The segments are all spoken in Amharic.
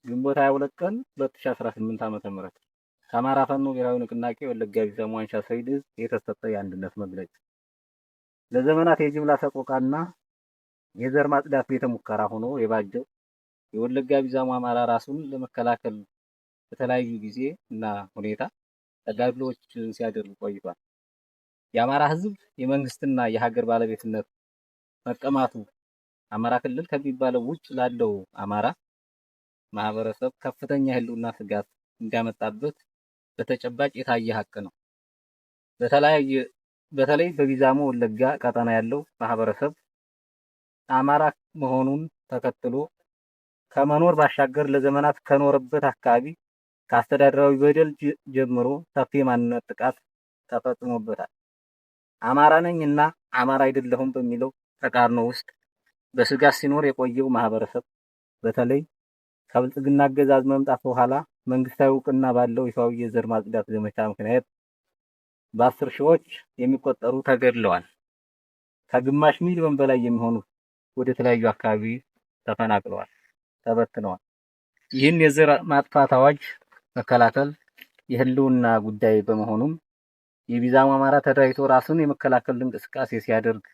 ግንቦት 22 ቀን 2018 ዓ.ም ከአማራ ፋኖ ብሔራዊ ንቅናቄ ወለጋ ቢዛሞ አንሻ ሰይድ ዕዝ የተሰጠ የአንድነት መግለጫ። ለዘመናት የጅምላ ሰቆቃና የዘር ማጽዳት ቤተ ሙከራ ሆኖ የባጀው የወለጋ ቢዛሞ አማራ ራሱን ለመከላከል በተለያዩ ጊዜ እና ሁኔታ ተጋድሎዎችን ሲያደርግ ቆይቷል። የአማራ ሕዝብ የመንግስትና የሀገር ባለቤትነት መቀማቱ አማራ ክልል ከሚባለው ውጭ ላለው አማራ ማህበረሰብ ከፍተኛ የህልውና ስጋት እንዳመጣበት በተጨባጭ የታየ ሀቅ ነው። በተለይ በቢዛሞ ወለጋ ቀጠና ያለው ማህበረሰብ አማራ መሆኑን ተከትሎ ከመኖር ባሻገር ለዘመናት ከኖረበት አካባቢ ከአስተዳደራዊ በደል ጀምሮ ሰፊ የማንነት ጥቃት ተፈጽሞበታል። አማራ ነኝ እና አማራ አይደለሁም በሚለው ተቃርኖ ውስጥ በስጋት ሲኖር የቆየው ማህበረሰብ በተለይ ከብልጽግና አገዛዝ መምጣት በኋላ መንግስታዊ እውቅና ባለው ይፋዊ የዘር ማጽዳት ዘመቻ ምክንያት በ10 ሺዎች የሚቆጠሩ ተገድለዋል። ከግማሽ ሚሊዮን በላይ የሚሆኑ ወደ ተለያዩ አካባቢ ተፈናቅለዋል፣ ተበትነዋል። ይህን የዘር ማጥፋት አዋጅ መከላከል የህልውና ጉዳይ በመሆኑም የቢዛሞ አማራ ተደራጅቶ ራሱን የመከላከል እንቅስቃሴ ሲያደርግ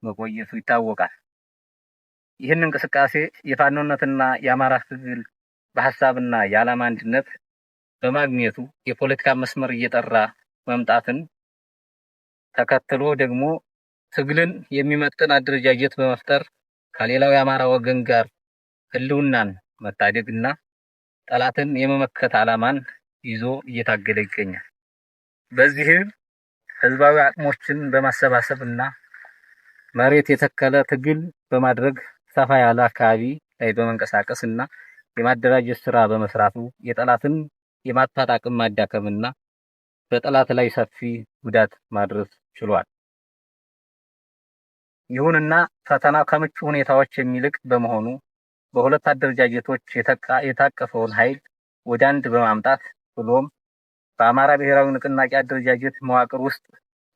መቆየቱ ይታወቃል። ይህን እንቅስቃሴ የፋኖነትና የአማራ ትግል በሐሳብና የዓላማ አንድነት በማግኘቱ የፖለቲካ መስመር እየጠራ መምጣትን ተከትሎ ደግሞ ትግልን የሚመጥን አደረጃጀት በመፍጠር ከሌላው የአማራ ወገን ጋር ህልውናን መታደግና ጠላትን የመመከት ዓላማን ይዞ እየታገለ ይገኛል። በዚህም ህዝባዊ አቅሞችን በማሰባሰብና መሬት የተከለ ትግል በማድረግ ሰፋ ያለ አካባቢ ላይ በመንቀሳቀስና የማደራጀት ስራ በመስራቱ የጠላትን የማጥፋት አቅም ማዳከምና በጠላት ላይ ሰፊ ጉዳት ማድረስ ችሏል። ይሁንና ፈተናው ከምቹ ሁኔታዎች የሚልቅ በመሆኑ በሁለት አደረጃጀቶች የታቀፈውን ኃይል ወደ አንድ በማምጣት ብሎም በአማራ ብሔራዊ ንቅናቄ አደረጃጀት መዋቅር ውስጥ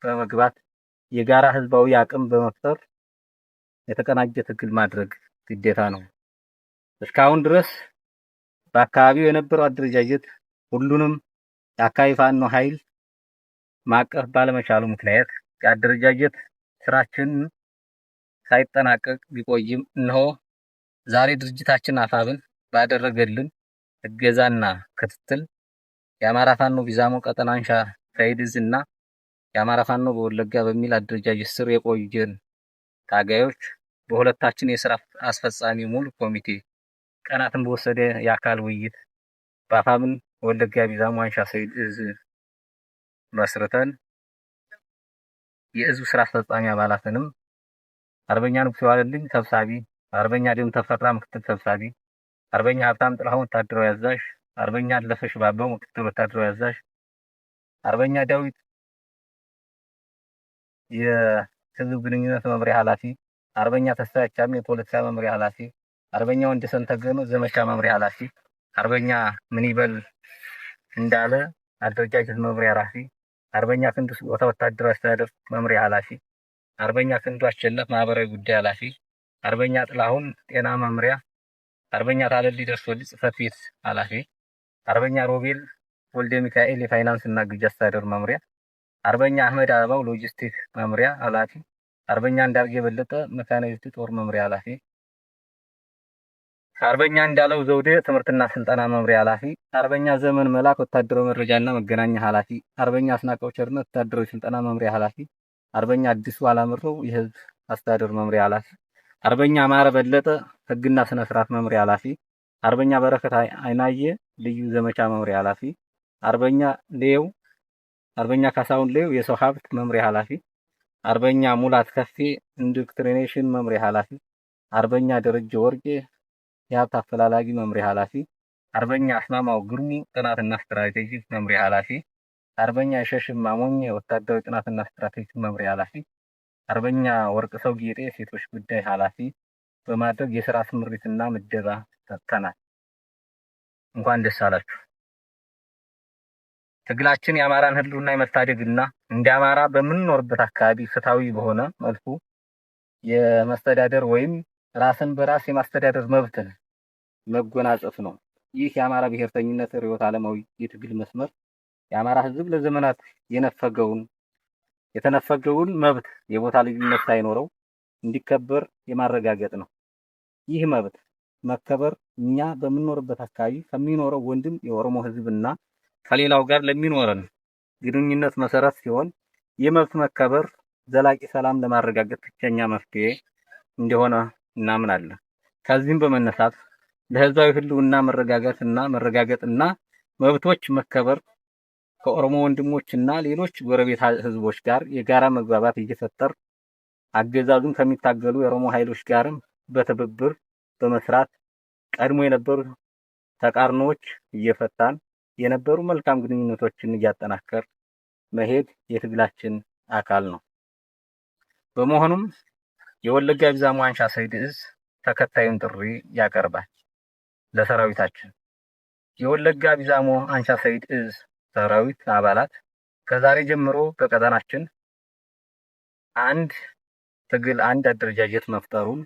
በመግባት የጋራ ህዝባዊ አቅም በመፍጠር የተቀናጀ ትግል ማድረግ ግዴታ ነው። እስካሁን ድረስ በአካባቢው የነበረው አደረጃጀት ሁሉንም የአካባቢ ፋኖ ኃይል ማቀፍ ባለመቻሉ ምክንያት የአደረጃጀት ስራችን ሳይጠናቀቅ ቢቆይም እነሆ ዛሬ ድርጅታችን አፋብን ባደረገልን እገዛና ክትትል የአማራ ፋኖ ቢዛሞ ቀጠና አንሻ ሰይድ ዕዝ እና የአማራ ፋኖ በወለጋ በሚል አደረጃጀት ስር የቆየን ታጋዮች በሁለታችን የስራ አስፈጻሚ ሙሉ ኮሚቴ ቀናትን በወሰደ የአካል ውይይት በአፋብን ወለጋ ቢዛሞ አንሻ ሰይድ ዕዝ መስርተን የዕዙ ስራ አስፈጻሚ አባላትንም አርበኛ ንጉሴ ዋለልኝ ሰብሳቢ፣ አርበኛ ደም ተፈራ ምክትል ሰብሳቢ፣ አርበኛ ሀብታም ጥላሁን ወታደራዊ አዛዥ፣ አርበኛ አለፈሽ ባባው ምክትል ወታደራዊ አዛዥ፣ አርበኛ ዳዊት የህዝብ ግንኙነት መምሪያ ኃላፊ፣ አርበኛ ተስፋዬ አቻሜ የፖለቲካ መምሪያ ኃላፊ፣ አርበኛ ወንደሰን ተገኑ ዘመቻ መምሪያ ኃላፊ፣ አርበኛ ምንይበል እንዳለ አደረጃጀት መምሪያ ኃላፊ፣ አርበኛ ክንዱ ስጦታ ወታደራዊ አስተዳደር መምሪያ ኃላፊ፣ አርበኛ ክንዱ አሸነፍ ማህበራዊ ጉዳይ ኃላፊ፣ አርበኛ ጥላሁን ጤና መምሪያ፣ አርበኛ ታለሊ ደርሶልኝ ጽህፈት ቤት ኃላፊ፣ አርበኛ ሮቤል ወልደ ሚካኤል የፋይናንስ እና ግዥ አስተዳደር መምሪያ፣ አርበኛ አህመድ አበባው ሎጂስቲክ መምሪያ ኃላፊ፣ አርበኛ እንዳርጌ የበለጠ መካናይዝድ ጦር መምሪያ ኃላፊ፣ አርበኛ እንዳለው ዘውዴ ትምህርትና ስልጠና መምሪያ ኃላፊ፣ አርበኛ ዘመን መላክ ወታደራዊ መረጃና መገናኛ ኃላፊ፣ አርበኛ አስናቀው ቸርነት ወታደራዊ ስልጠና መምሪያ ኃላፊ፣ አርበኛ አዲሱ አላምረው የህዝብ አስተዳደር መምሪያ ኃላፊ፣ አርበኛ አማረ በለጠ ህግና ስነ ስርዓት መምሪያ ኃላፊ፣ አርበኛ በረከት አይናየ ልዩ ዘመቻ መምሪያ ኃላፊ፣ አርበኛ ካሳሁን ሌው የሰው ሀብት መምሪያ ኃላፊ፣ አርበኛ ሙላት ከፌ ኢንዶክትሪኔሽን መምሪያ ኃላፊ፣ አርበኛ ደረጀ ወርቄ የሀብት አፈላላጊ መምሪያ ኃላፊ፣ አርበኛ አስማማው ግርሙ ጥናትና ስትራቴጂ መምሪያ ኃላፊ፣ አርበኛ የሸሽም ማሞኝ ወታደራዊ ጥናትና ስትራቴጂ መምሪያ ኃላፊ፣ አርበኛ ወርቅ ሰው ጌጤ ሴቶች ጉዳይ ኃላፊ በማድረግ የስራ ስምሪትና ምደባ ሰጥተናል። እንኳን ደስ አላችሁ። ትግላችን የአማራን ህልውና የመታደግና እንደ አማራ በምንኖርበት አካባቢ ፍትሃዊ በሆነ መልኩ የመስተዳደር ወይም ራስን በራስ የማስተዳደር መብትን መጎናጸፍ ነው። ይህ የአማራ ብሔርተኝነት ርዕዮተ ዓለማዊ የትግል መስመር የአማራ ሕዝብ ለዘመናት የተነፈገውን መብት የቦታ ልዩነት ሳይኖረው እንዲከበር የማረጋገጥ ነው። ይህ መብት መከበር እኛ በምንኖርበት አካባቢ ከሚኖረው ወንድም የኦሮሞ ሕዝብና ከሌላው ጋር ለሚኖረን ግንኙነት መሰረት ሲሆን የመብት መከበር ዘላቂ ሰላም ለማረጋገጥ ብቸኛ መፍትሄ እንደሆነ እናምናለን። ከዚህም በመነሳት ለህዝባዊ ህልውና መረጋገጥና መብቶች መከበር ከኦሮሞ ወንድሞችና ሌሎች ጎረቤት ህዝቦች ጋር የጋራ መግባባት እየፈጠር አገዛዙን ከሚታገሉ የኦሮሞ ኃይሎች ጋርም በትብብር በመስራት ቀድሞ የነበሩ ተቃርኖዎች እየፈታን የነበሩ መልካም ግንኙነቶችን እያጠናከር መሄድ የትግላችን አካል ነው። በመሆኑም የወለጋ ቢዛሞ አንሻ ሰይድ እዝ ተከታዩን ጥሪ ያቀርባል ለሰራዊታችን። የወለጋ ቢዛሞ አንሻ ሰይድ እዝ ሰራዊት አባላት ከዛሬ ጀምሮ በቀጠናችን አንድ አደረጃጀት መፍጠሩን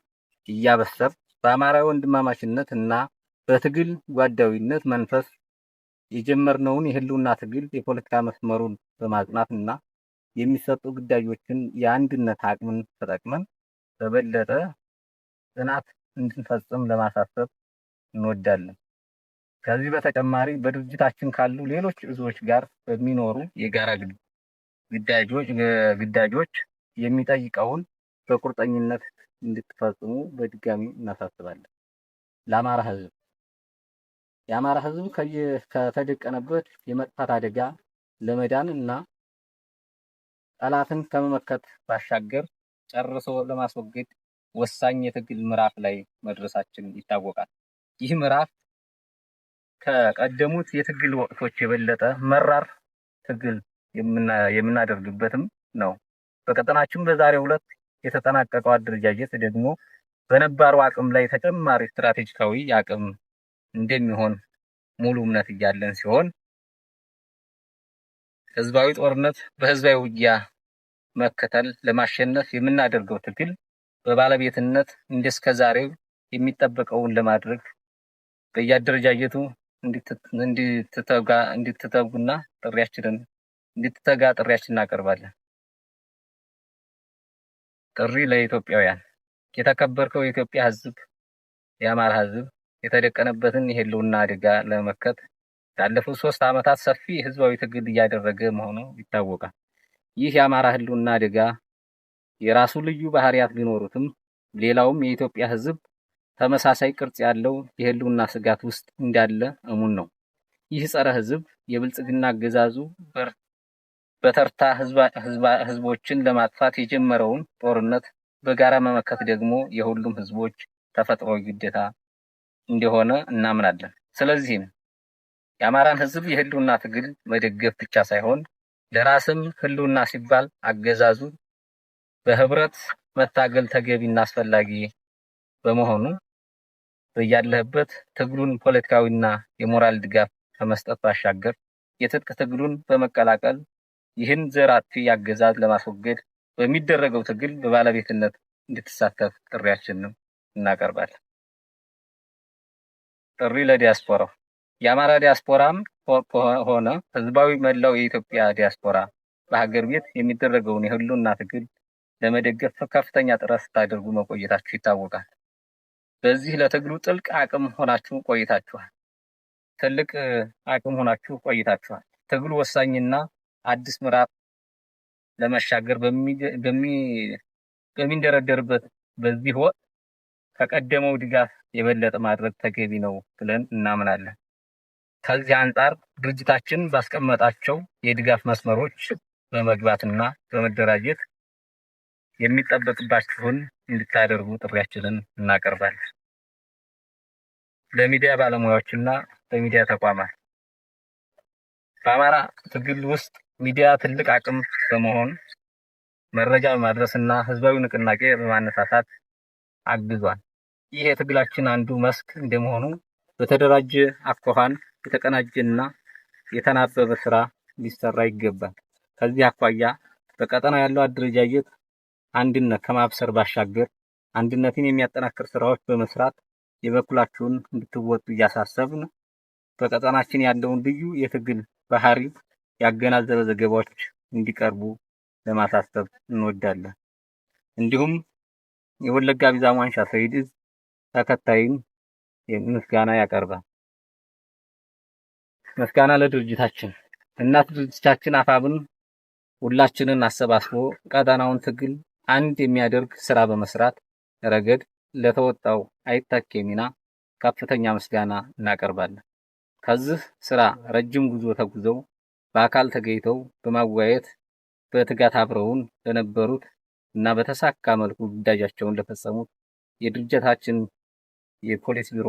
እያበሰር በአማራ ወንድማማችነት እና በትግል ጓዳዊነት መንፈስ የጀመርነውን የህልውና ትግል የፖለቲካ መስመሩን በማጽናት እና የሚሰጡ ግዳጆችን የአንድነት አቅምን ተጠቅመን በበለጠ ጽናት እንድንፈጽም ለማሳሰብ እንወዳለን። ከዚህ በተጨማሪ በድርጅታችን ካሉ ሌሎች እዞች ጋር በሚኖሩ የጋራ ግዳጆች የሚጠይቀውን በቁርጠኝነት እንድትፈጽሙ በድጋሚ እናሳስባለን። የአማራ ህዝብ ከተደቀነበት የመጥፋት አደጋ ለመዳን እና ጠላትን ከመመከት ባሻገር ጨርሶ ለማስወገድ ወሳኝ የትግል ምዕራፍ ላይ መድረሳችን ይታወቃል። ይህ ምዕራፍ ከቀደሙት የትግል ወቅቶች የበለጠ መራር ትግል የምናደርግበትም ነው። በቀጠናችን በዛሬው ዕለት የተጠናቀቀው አደረጃጀት ደግሞ በነባሩ አቅም ላይ ተጨማሪ ስትራቴጂካዊ አቅም እንደሚሆን ሙሉ እምነት እያለን ሲሆን ህዝባዊ ጦርነት በህዝባዊ ውጊያ መከተል ለማሸነፍ የምናደርገው ትግል በባለቤትነት እንደስከዛሬው የሚጠበቀውን ለማድረግ በየአደረጃጀቱ እንድትተጉና ጥሪያችንን እናቀርባለን። ጥሪ ለኢትዮጵያውያን። የተከበርከው የኢትዮጵያ ህዝብ፣ የአማራ ህዝብ የተደቀነበትን የህልውና አደጋ ለመመከት ያለፉት 3 ዓመታት ሰፊ ህዝባዊ ትግል እያደረገ መሆኑ ይታወቃል። ይህ የአማራ ህልውና አደጋ የራሱ ልዩ ባህሪያት ቢኖሩትም ሌላውም የኢትዮጵያ ህዝብ ተመሳሳይ ቅርጽ ያለው የህልውና ስጋት ውስጥ እንዳለ እሙን ነው። ይህ ጸረ ህዝብ የብልጽግና አገዛዙ በተርታ ህዝቦችን ለማጥፋት የጀመረውን ጦርነት በጋራ መመከት ደግሞ የሁሉም ህዝቦች ተፈጥሯዊ ግዴታ እንደሆነ እናምናለን። ስለዚህም የአማራን ህዝብ የህልውና ትግል መደገፍ ብቻ ሳይሆን ለራስም ህልውና ሲባል አገዛዙ በህብረት መታገል ተገቢና አስፈላጊ በመሆኑ በያለህበት ትግሉን ፖለቲካዊና የሞራል ድጋፍ ከመስጠት ባሻገር የትጥቅ ትግሉን በመቀላቀል ይህን ዘር አጥፊ አገዛዝ ለማስወገድ በሚደረገው ትግል በባለቤትነት እንድትሳተፍ ጥሪያችንን እናቀርባለን። ጥሪ ለዲያስፖራው። የአማራ ዲያስፖራም ሆነ ህዝባዊ መላው የኢትዮጵያ ዲያስፖራ በሀገር ቤት የሚደረገውን የህልውና ትግል ለመደገፍ ከፍተኛ ጥረት ስታደርጉ መቆየታችሁ ይታወቃል። በዚህ ለትግሉ ትልቅ አቅም ሆናችሁ ቆይታችኋል። ትግሉ ወሳኝና አዲስ ምዕራፍ ለመሻገር በሚንደረደርበት በዚህ ወቅት ከቀደመው ድጋፍ የበለጠ ማድረግ ተገቢ ነው ብለን እናምናለን። ከዚህ አንጻር ድርጅታችን ባስቀመጣቸው የድጋፍ መስመሮች በመግባትና በመደራጀት የሚጠበቅባችሁን እንድታደርጉ ጥሪያችንን እናቀርባለን። ለሚዲያ ባለሙያዎችና ለሚዲያ ተቋማት በአማራ ትግል ውስጥ ሚዲያ ትልቅ አቅም በመሆን መረጃ በማድረስና ህዝባዊ ንቅናቄ በማነሳሳት አግዟል። ይህ የትግላችን አንዱ መስክ እንደመሆኑ በተደራጀ አኳኋን የተቀናጀና የተናበበ ስራ ሊሰራ ይገባል። ከዚህ አኳያ በቀጠና ያለው አደረጃጀት አንድነት ከማብሰር ባሻገር አንድነትን የሚያጠናክር ስራዎች በመስራት የበኩላችሁን እንድትወጡ እያሳሰብን በቀጠናችን ያለውን ልዩ የትግል ባህሪ ያገናዘበ ዘገባዎች እንዲቀርቡ ለማሳሰብ እንወዳለን። እንዲሁም የወለጋ ቢዛሞ አንሻ ሰይድ ዕዝ ተከታዩን ምስጋና ያቀርባል። ምስጋና ለድርጅታችን እናት ድርጅታችን አፋብን ሁላችንን አሰባስቦ ቀጠናውን ትግል አንድ የሚያደርግ ስራ በመስራት ረገድ ለተወጣው አይታኬ ሚና ከፍተኛ ምስጋና እናቀርባለን። ከዚህ ስራ ረጅም ጉዞ ተጉዘው በአካል ተገኝተው በማወያየት በትጋት አብረውን ለነበሩት እና በተሳካ መልኩ ግዳጃቸውን ለፈጸሙት የድርጅታችን የፖሊስ ቢሮ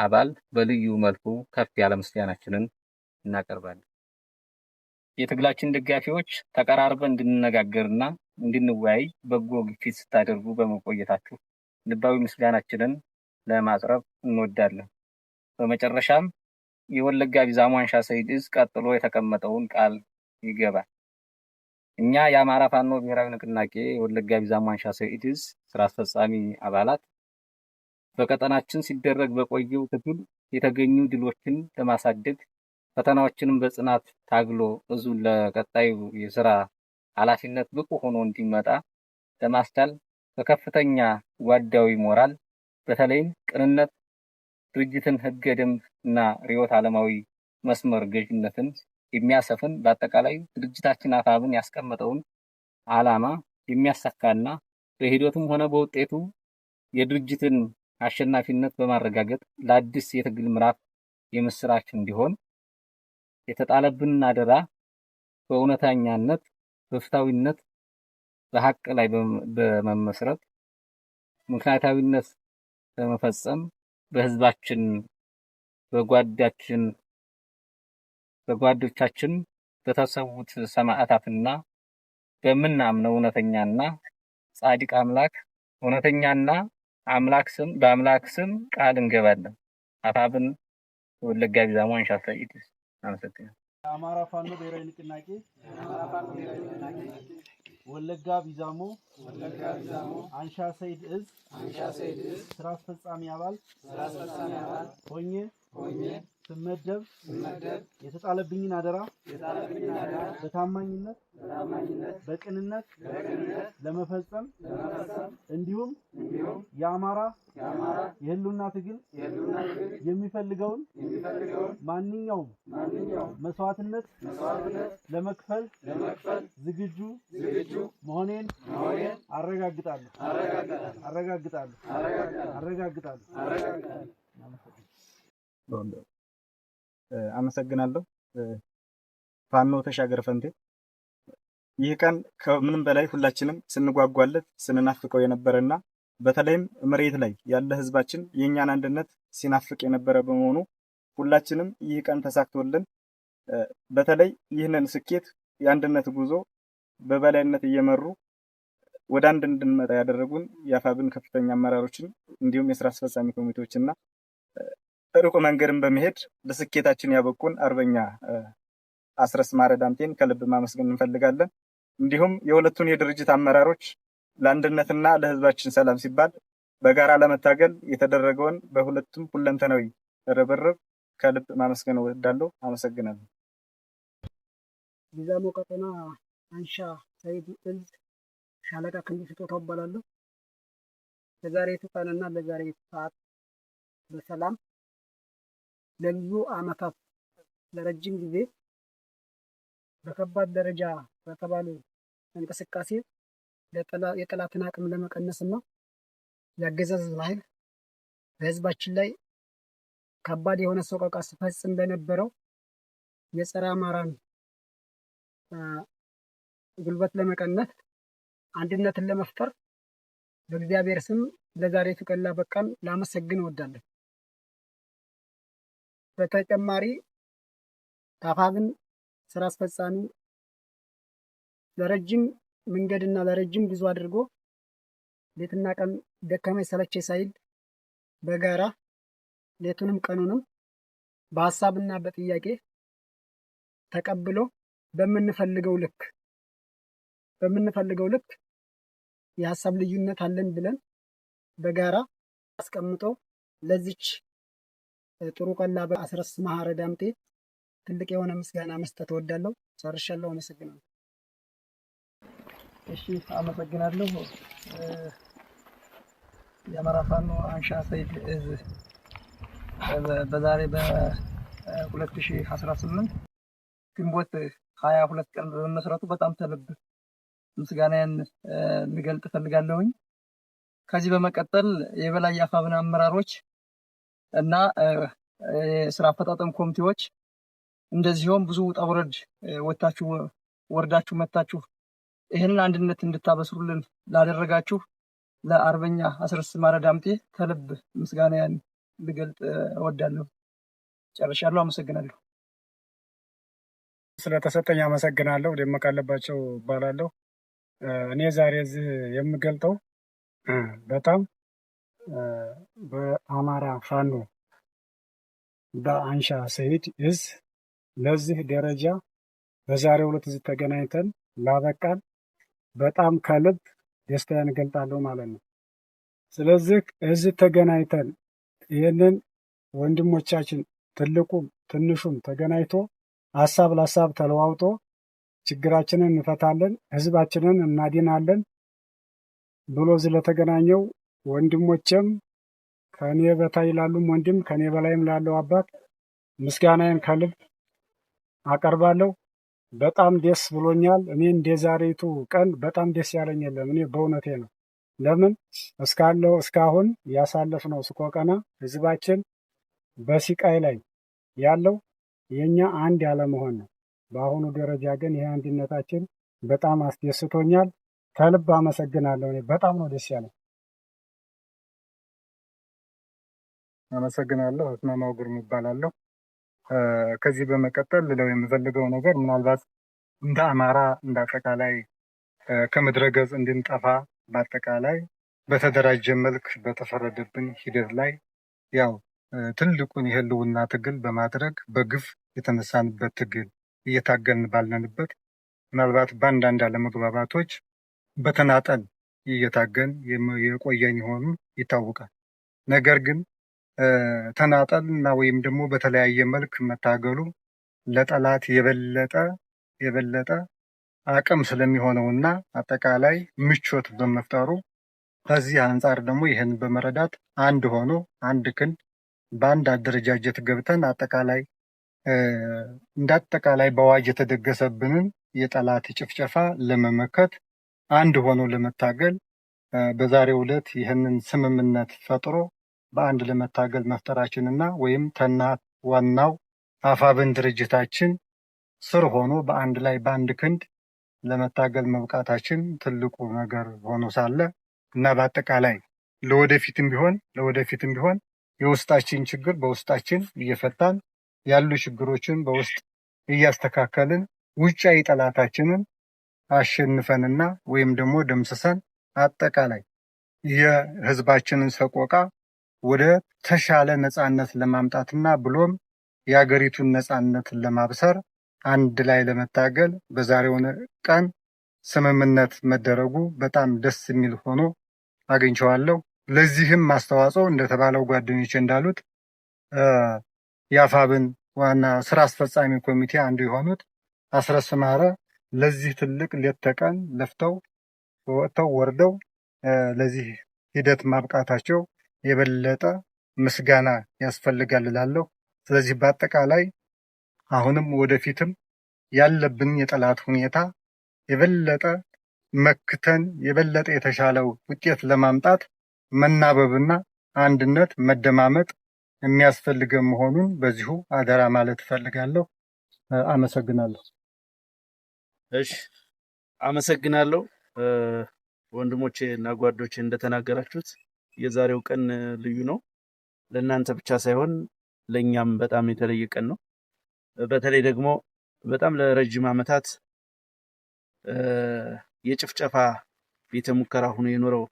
አባል በልዩ መልኩ ከፍ ያለ ምስጋናችንን እናቀርባለን። የትግላችን ደጋፊዎች ተቀራርበን እንድንነጋገርና እንድንወያይ በጎ ግፊት ስታደርጉ በመቆየታችሁ ልባዊ ምስጋናችንን ለማቅረብ እንወዳለን። በመጨረሻም የወለጋ ቢዛሞ አንሻ ሰይድ ዕዝ ቀጥሎ የተቀመጠውን ቃል ይገባል። እኛ የአማራ ፋኖ ብሔራዊ ንቅናቄ የወለጋ ቢዛሞ አንሻ ሰይድ ዕዝ ስራ አስፈጻሚ አባላት በቀጠናችን ሲደረግ በቆየው ትግል የተገኙ ድሎችን ለማሳደግ ፈተናዎችንም በጽናት ታግሎ ዕዙን ለቀጣዩ የስራ ኃላፊነት ብቁ ሆኖ እንዲመጣ ለማስቻል በከፍተኛ ጓዳዊ ሞራል በተለይም ቅንነት፣ ድርጅትን ህገ ደንብ እና ርዕዮተ ዓለማዊ መስመር ገዥነትን የሚያሰፍን በአጠቃላይ ድርጅታችን አፋብን ያስቀመጠውን ዓላማ የሚያሳካና በሂደቱም ሆነ በውጤቱ የድርጅትን አሸናፊነት በማረጋገጥ ለአዲስ የትግል ምዕራፍ የምስራች እንዲሆን የተጣለብንን አደራ በእውነተኛነት፣ በፍትሃዊነት፣ በሀቅ ላይ በመመስረት ምክንያታዊነት በመፈጸም በህዝባችን በጓዶቻችን በተሰዉት ሰማዕታትና በምናምነው እውነተኛና ጻድቅ አምላክ እውነተኛና በአምላክ ስም ቃል እንገባለን። አፋብን ወለጋ ቢዛሞ አንሻ ሰይድ ዕዝ። አመሰግናለሁ። የአማራ ፋኖ ብሔራዊ ንቅናቄ ወለጋ ቢዛሞ አንሻ ሰይድ ዕዝ ስራ አስፈጻሚ አባል ሆኜ ስመደብ የተጣለብኝን አደራ በታማኝነት በቅንነት ለመፈጸም እንዲሁም የአማራ የህልውና ትግል የሚፈልገውን ማንኛውም መስዋዕትነት ለመክፈል ዝግጁ መሆኔን አረጋግጣለሁ። አመሰግናለሁ። ፋኖ ተሻገር ፈንቴ። ይህ ቀን ከምንም በላይ ሁላችንም ስንጓጓለት ስንናፍቀው የነበረና በተለይም መሬት ላይ ያለ ህዝባችን የኛን አንድነት ሲናፍቅ የነበረ በመሆኑ ሁላችንም ይህ ቀን ተሳክቶልን በተለይ ይህንን ስኬት የአንድነት ጉዞ በበላይነት እየመሩ ወደ አንድ እንድንመጣ ያደረጉን የአፋብን ከፍተኛ አመራሮችን እንዲሁም የስራ አስፈጻሚ ኮሚቴዎችና ሩቅ መንገድን በመሄድ ለስኬታችን ያበቁን አርበኛ አስረስ ማረ ዳምጤን ከልብ ማመስገን እንፈልጋለን። እንዲሁም የሁለቱን የድርጅት አመራሮች ለአንድነትና ለህዝባችን ሰላም ሲባል በጋራ ለመታገል የተደረገውን በሁለቱም ሁለንተናዊ ርብርብ ከልብ ማመስገን እወዳለሁ። አመሰግናለሁ። ቢዛሞ ቀጠና አንሻ ሰይድ ዕዝ ሻለቃ ክንዱ ስጦታው እባላለሁ። ለዛሬቱ ቀንና ለዛሬቱ ሰዓት በሰላም ለብዙ ዓመታት ለረጅም ጊዜ በከባድ ደረጃ በተባሉ እንቅስቃሴ የጠላትን አቅም ለመቀነስና ያገዛዝ ኃይል በህዝባችን ላይ ከባድ የሆነ ሰቆቃ ሲፈጽም በነበረው የጸረ አማራን ጉልበት ለመቀነስ አንድነትን ለመፍጠር በእግዚአብሔር ስም ለዛሬቱ ቀን ላበቃን ላመሰግን እወዳለሁ። በተጨማሪ አፋብን ስራ አስፈጻሚ ለረጅም መንገድና ለረጅም ጉዞ አድርጎ ሌትና ቀን ደከመኝ ሰለቸኝ ሳይል በጋራ ሌቱንም ቀኑንም በሀሳብና በጥያቄ ተቀብሎ በምንፈልገው ልክ የሀሳብ ልዩነት አለን ብለን በጋራ አስቀምጦ ለዚች ጥሩ ቀላ በአስረስ ማህረ ዳምጤ ትልቅ የሆነ ምስጋና መስጠት እወዳለሁ። ጨርሻለሁ። አመሰግናለሁ። እሺ፣ አመሰግናለሁ። የአማራ ፋኖ አንሻ ሰይድ እዝ በዛሬ በ2018 ግንቦት 22 ቀን በመመስረቱ በጣም ተልብ ምስጋናዬን ልገልጥ እፈልጋለሁኝ። ከዚህ በመቀጠል የበላይ የአፋብኃ አመራሮች እና የስራ አፈጣጠም ኮሚቴዎች እንደዚሁም ብዙ ውጣ ውረድ ወርዳችሁ መታችሁ ይህንን አንድነት እንድታበስሩልን ላደረጋችሁ ለአርበኛ አስረስ ማረ ዳምጤ ከልብ ምስጋናዬን ልገልጥ እወዳለሁ። ጨርሻለሁ። አመሰግናለሁ። ስለተሰጠኝ አመሰግናለሁ። ደመቀ አለባቸው እባላለሁ። እኔ ዛሬ እዚህ የምገልጠው በጣም በአማራ ፋኖ በአንሻ ሰይድ እዝ ለዚህ ደረጃ በዛሬው ዕለት እዚህ ተገናኝተን ላበቃን በጣም ከልብ ደስታዬን እገልጣለሁ ማለት ነው። ስለዚህ እዚህ ተገናኝተን ይህንን ወንድሞቻችን ትልቁም ትንሹም ተገናኝቶ ሀሳብ ለሀሳብ ተለዋውጦ ችግራችንን እንፈታለን፣ ህዝባችንን እናድናለን ብሎ ስለተገናኘው ወንድሞቼም ከኔ በታይ ላሉም ወንድም ከኔ በላይም ላለው አባት ምስጋናዬን ከልብ አቀርባለሁ። በጣም ደስ ብሎኛል። እኔ እንደ ዛሬቱ ቀን በጣም ደስ ያለኝ የለም። እኔ በእውነቴ ነው። ለምን እስካሁን ያሳለፍነው ስቆቀና ህዝባችን በሲቃይ ላይ ያለው የኛ አንድ ያለመሆን ነው። በአሁኑ ደረጃ ግን ይሄ አንድነታችን በጣም አስደስቶኛል። ከልብ አመሰግናለሁ። እኔ በጣም ነው ደስ ያለኝ። አመሰግናለሁ። አስማማው ግርማ እባላለሁ። ከዚህ በመቀጠል ልለው የምፈልገው ነገር ምናልባት እንደ አማራ እንደ አጠቃላይ ከምድረ ገጽ እንድንጠፋ በአጠቃላይ በተደራጀ መልክ በተፈረደብን ሂደት ላይ ያው ትልቁን የህልውና ትግል በማድረግ በግፍ የተነሳንበት ትግል እየታገልን ባለንበት ምናልባት በአንዳንድ አለመግባባቶች በተናጠል እየታገን የቆየን የሆኑ ይታወቃል። ነገር ግን ተናጠል እና ወይም ደግሞ በተለያየ መልክ መታገሉ ለጠላት የበለጠ አቅም ስለሚሆነውና አጠቃላይ ምቾት በመፍጠሩ ከዚህ አንጻር ደግሞ ይህን በመረዳት አንድ ሆኖ አንድ ክንድ በአንድ አደረጃጀት ገብተን እንዳጠቃላይ በአዋጅ የተደገሰብንን የጠላት ጭፍጨፋ ለመመከት አንድ ሆኖ ለመታገል በዛሬው ዕለት ይህንን ስምምነት ፈጥሮ በአንድ ለመታገል መፍጠራችንና ወይም ዋናው አፋብኃ ድርጅታችን ስር ሆኖ በአንድ ላይ በአንድ ክንድ ለመታገል መብቃታችን ትልቁ ነገር ሆኖ ሳለ እና በአጠቃላይ ለወደፊትም ቢሆን የውስጣችን ችግር በውስጣችን እየፈታን ያሉ ችግሮችን በውስጥ እያስተካከልን ውጫዊ ጠላታችንን አሸንፈንና ወይም ደግሞ ደምስሰን አጠቃላይ የህዝባችንን ሰቆቃ ወደ ተሻለ ነጻነት ለማምጣትና ብሎም የሀገሪቱን ነጻነት ለማብሰር አንድ ላይ ለመታገል በዛሬው ቀን ስምምነት መደረጉ በጣም ደስ የሚል ሆኖ አግኝቼዋለሁ። ለዚህም አስተዋጽኦ እንደተባለው ጓደኞቼ እንዳሉት የአፋብኃ ዋና ስራ አስፈጻሚ ኮሚቴ አንዱ የሆኑት አስረስ ማረ ለዚህ ትልቅ ሌት ተቀን ለፍተው ወጥተው ወርደው ለዚህ ሂደት ማብቃታቸው የበለጠ ምስጋና ያስፈልጋል እላለሁ። ስለዚህ በአጠቃላይ አሁንም ወደፊትም ያለብን የጠላት ሁኔታ የበለጠ መክተን የበለጠ የተሻለው ውጤት ለማምጣት መናበብና አንድነት መደማመጥ የሚያስፈልገን መሆኑን በዚሁ አደራ ማለት እፈልጋለሁ። አመሰግናለሁ። እሺ፣ አመሰግናለሁ። ወንድሞቼ እና ጓዶቼ እንደተናገራችሁት የዛሬው ቀን ልዩ ነው። ለእናንተ ብቻ ሳይሆን ለእኛም በጣም የተለየ ቀን ነው። በተለይ ደግሞ በጣም ለረጅም ዓመታት የጭፍጨፋ ቤተ ሙከራ ሆኖ የኖረው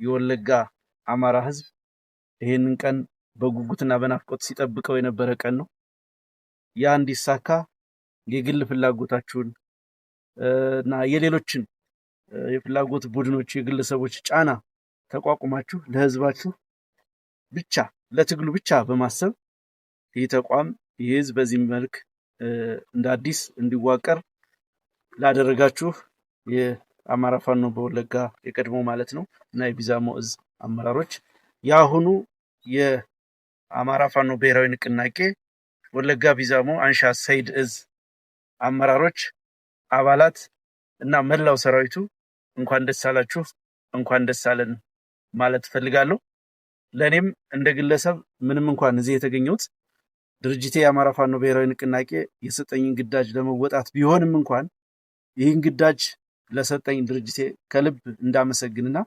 የወለጋ አማራ ህዝብ ይህንን ቀን በጉጉትና በናፍቆት ሲጠብቀው የነበረ ቀን ነው። ያ እንዲሳካ የግል ፍላጎታችሁን እና የሌሎችን የፍላጎት ቡድኖች የግለሰቦች ጫና ተቋቁማችሁ ለህዝባችሁ ብቻ ለትግሉ ብቻ በማሰብ ይህ ተቋም ይህ ህዝብ በዚህ መልክ እንደ አዲስ እንዲዋቀር ላደረጋችሁ የአማራ ፋኖ በወለጋ የቀድሞ ማለት ነው እና የቢዛሞ እዝ አመራሮች፣ የአሁኑ የአማራ ፋኖ ብሔራዊ ንቅናቄ ወለጋ ቢዛሞ አንሻ ሰይድ እዝ አመራሮች፣ አባላት እና መላው ሰራዊቱ እንኳን ደስ አላችሁ፣ እንኳን ደስ አለን ማለት ፈልጋለሁ። ለኔም እንደ ግለሰብ ምንም እንኳን እዚህ የተገኘሁት ድርጅቴ የአማራ ፋኖ ብሔራዊ ንቅናቄ የሰጠኝን ግዳጅ ለመወጣት ቢሆንም እንኳን ይህን ግዳጅ ለሰጠኝ ድርጅቴ ከልብ እንዳመሰግንና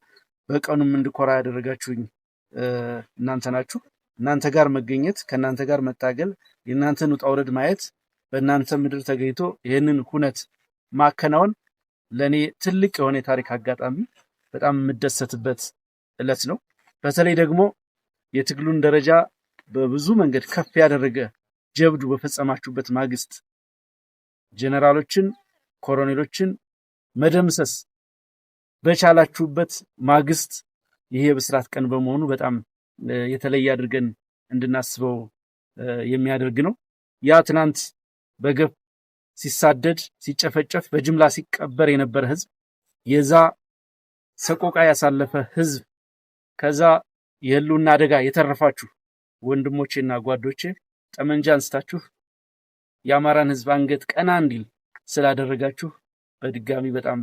በቀኑም እንድኮራ ያደረጋችሁኝ እናንተ ናችሁ። እናንተ ጋር መገኘት፣ ከእናንተ ጋር መታገል፣ የእናንተን ውጣ ውረድ ማየት፣ በእናንተ ምድር ተገኝቶ ይህንን ሁነት ማከናወን ለእኔ ትልቅ የሆነ የታሪክ አጋጣሚ፣ በጣም የምደሰትበት ዕለት ነው። በተለይ ደግሞ የትግሉን ደረጃ በብዙ መንገድ ከፍ ያደረገ ጀብዱ በፈጸማችሁበት ማግስት ጀነራሎችን፣ ኮሎኔሎችን መደምሰስ በቻላችሁበት ማግስት ይሄ የብስራት ቀን በመሆኑ በጣም የተለየ አድርገን እንድናስበው የሚያደርግ ነው። ያ ትናንት በገፍ ሲሳደድ፣ ሲጨፈጨፍ፣ በጅምላ ሲቀበር የነበረ ህዝብ፣ የዛ ሰቆቃ ያሳለፈ ህዝብ፣ ከዛ የህልውና አደጋ የተረፋችሁ ወንድሞቼና ጓዶቼ ጠመንጃ አንስታችሁ የአማራን ህዝብ አንገት ቀና እንዲል ስላደረጋችሁ በድጋሚ በጣም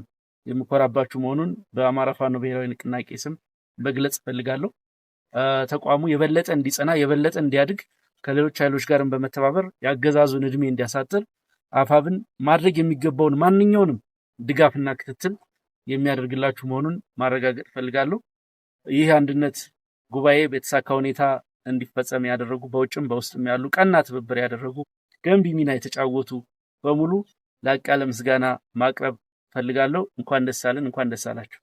የምኮራባችሁ መሆኑን በአማራ ፋኖ ብሔራዊ ንቅናቄ ስም መግለጽ ፈልጋለሁ። ተቋሙ የበለጠ እንዲጸና፣ የበለጠ እንዲያድግ፣ ከሌሎች ኃይሎች ጋርም በመተባበር ያገዛዙን እድሜ እንዲያሳጥር አፋብን ማድረግ የሚገባውን ማንኛውንም ድጋፍና ክትትል የሚያደርግላችሁ መሆኑን ማረጋገጥ ፈልጋለሁ። ይህ አንድነት ጉባኤ በተሳካ ሁኔታ እንዲፈጸም ያደረጉ በውጭም በውስጥም ያሉ ቀና ትብብር ያደረጉ ገንቢ ሚና የተጫወቱ በሙሉ ላቅ ያለ ምስጋና ማቅረብ ፈልጋለሁ። እንኳን ደስ አለን፣ እንኳን ደስ አላችሁ።